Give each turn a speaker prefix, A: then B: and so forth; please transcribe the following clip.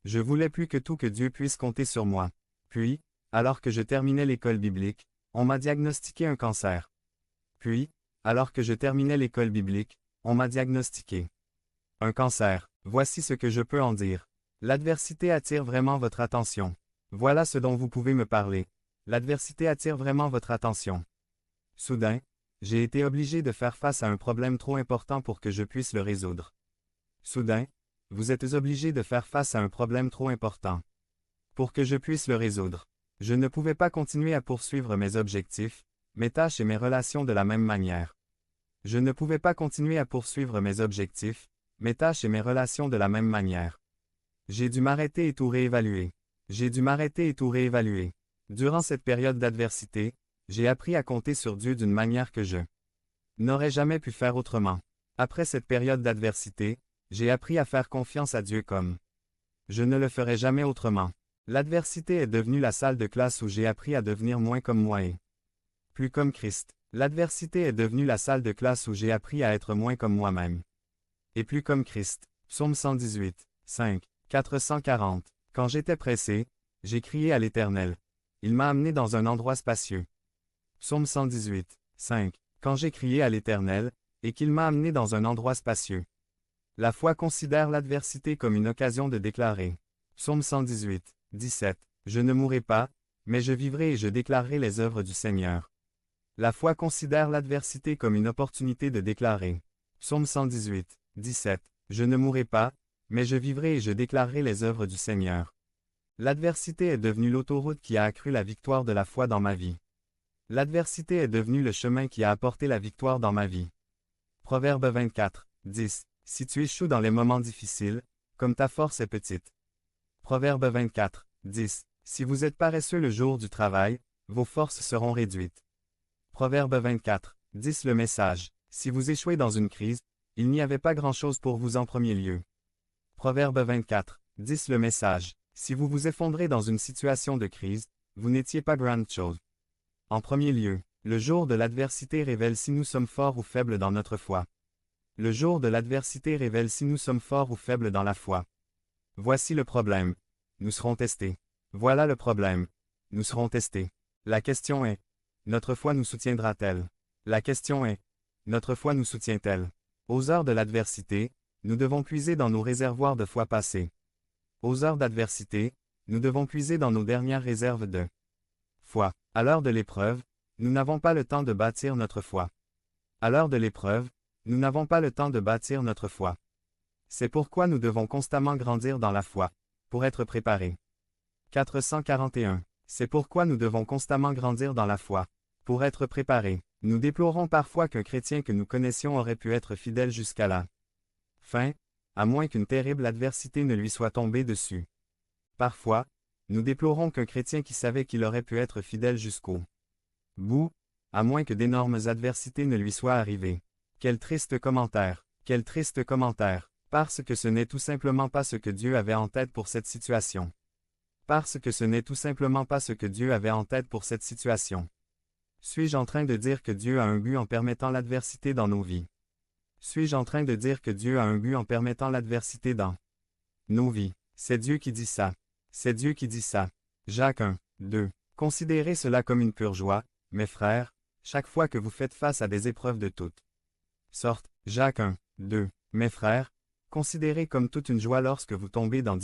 A: Je voulais plus que tout que Dieu puisse compter sur moi. Puis, alors que je terminais l'école biblique, on m'a diagnostiqué un cancer. Puis, alors que je terminais l'école biblique, on m'a diagnostiqué un cancer. Voici ce que je peux en dire. L'adversité attire vraiment votre attention. Voilà ce dont vous pouvez me parler. L'adversité attire vraiment votre attention. Soudain, j'ai été obligé de faire face à un problème trop important pour que je puisse le résoudre. Soudain, vous êtes obligé de faire face à un problème trop important pour que je puisse le résoudre. Je ne pouvais pas continuer à poursuivre mes objectifs, mes tâches et mes relations de la même manière. Je ne pouvais pas continuer à poursuivre mes objectifs, mes tâches et mes relations de la même manière. J'ai dû m'arrêter et tout réévaluer. J'ai dû m'arrêter et tout réévaluer. Durant cette période d'adversité, j'ai appris à compter sur Dieu d'une manière que je n'aurais jamais pu faire autrement. Après cette période d'adversité, j'ai appris à faire confiance à Dieu comme je ne le ferai jamais autrement. L'adversité est devenue la salle de classe où j'ai appris à devenir moins comme moi et plus comme Christ. L'adversité est devenue la salle de classe où j'ai appris à être moins comme moi-même et plus comme Christ. Psaume 118, 5, 440. Quand j'étais pressé, j'ai crié à l'Éternel. Il m'a amené dans un endroit spacieux. Psaume 118, 5. Quand j'ai crié à l'Éternel, et qu'il m'a amené dans un endroit spacieux. La foi considère l'adversité comme une occasion de déclarer. Psaume 118, 17. Je ne mourrai pas, mais je vivrai et je déclarerai les œuvres du Seigneur. La foi considère l'adversité comme une opportunité de déclarer. Psaume 118, 17. Je ne mourrai pas, mais je vivrai et je déclarerai les œuvres du Seigneur. L'adversité est devenue l'autoroute qui a accru la victoire de la foi dans ma vie. L'adversité est devenue le chemin qui a apporté la victoire dans ma vie. Proverbe 24, 10. Si tu échoues dans les moments difficiles, comme ta force est petite. Proverbe 24, 10. Si vous êtes paresseux le jour du travail, vos forces seront réduites. Proverbe 24, 10. Le message. Si vous échouez dans une crise, il n'y avait pas grand-chose pour vous en premier lieu. Proverbe 24, 10. Le message. Si vous vous effondrez dans une situation de crise, vous n'étiez pas grand-chose. En premier lieu, le jour de l'adversité révèle si nous sommes forts ou faibles dans notre foi. Le jour de l'adversité révèle si nous sommes forts ou faibles dans la foi. Voici le problème. Nous serons testés. Voilà le problème. Nous serons testés. La question est, notre foi nous soutiendra-t-elle? La question est, notre foi nous soutient-elle? Aux heures de l'adversité, nous devons puiser dans nos réservoirs de foi passés. Aux heures d'adversité, nous devons puiser dans nos dernières réserves de foi. À l'heure de l'épreuve, nous n'avons pas le temps de bâtir notre foi. À l'heure de l'épreuve, nous n'avons pas le temps de bâtir notre foi. C'est pourquoi nous devons constamment grandir dans la foi, pour être préparés. 441. C'est pourquoi nous devons constamment grandir dans la foi, pour être préparés. Nous déplorons parfois qu'un chrétien que nous connaissions aurait pu être fidèle jusqu'à la fin, à moins qu'une terrible adversité ne lui soit tombée dessus. Parfois, nous déplorons qu'un chrétien qui savait qu'il aurait pu être fidèle jusqu'au bout, à moins que d'énormes adversités ne lui soient arrivées. Quel triste commentaire! Quel triste commentaire! Parce que ce n'est tout simplement pas ce que Dieu avait en tête pour cette situation. Parce que ce n'est tout simplement pas ce que Dieu avait en tête pour cette situation. Suis-je en train de dire que Dieu a un but en permettant l'adversité dans nos vies? Suis-je en train de dire que Dieu a un but en permettant l'adversité dans nos vies? C'est Dieu qui dit ça. C'est Dieu qui dit ça. Jacques 1, 2. Considérez cela comme une pure joie, mes frères, chaque fois que vous faites face à des épreuves de toutes sortes. Jacques 1, 2. Mes frères, considérez comme toute une joie lorsque vous tombez dans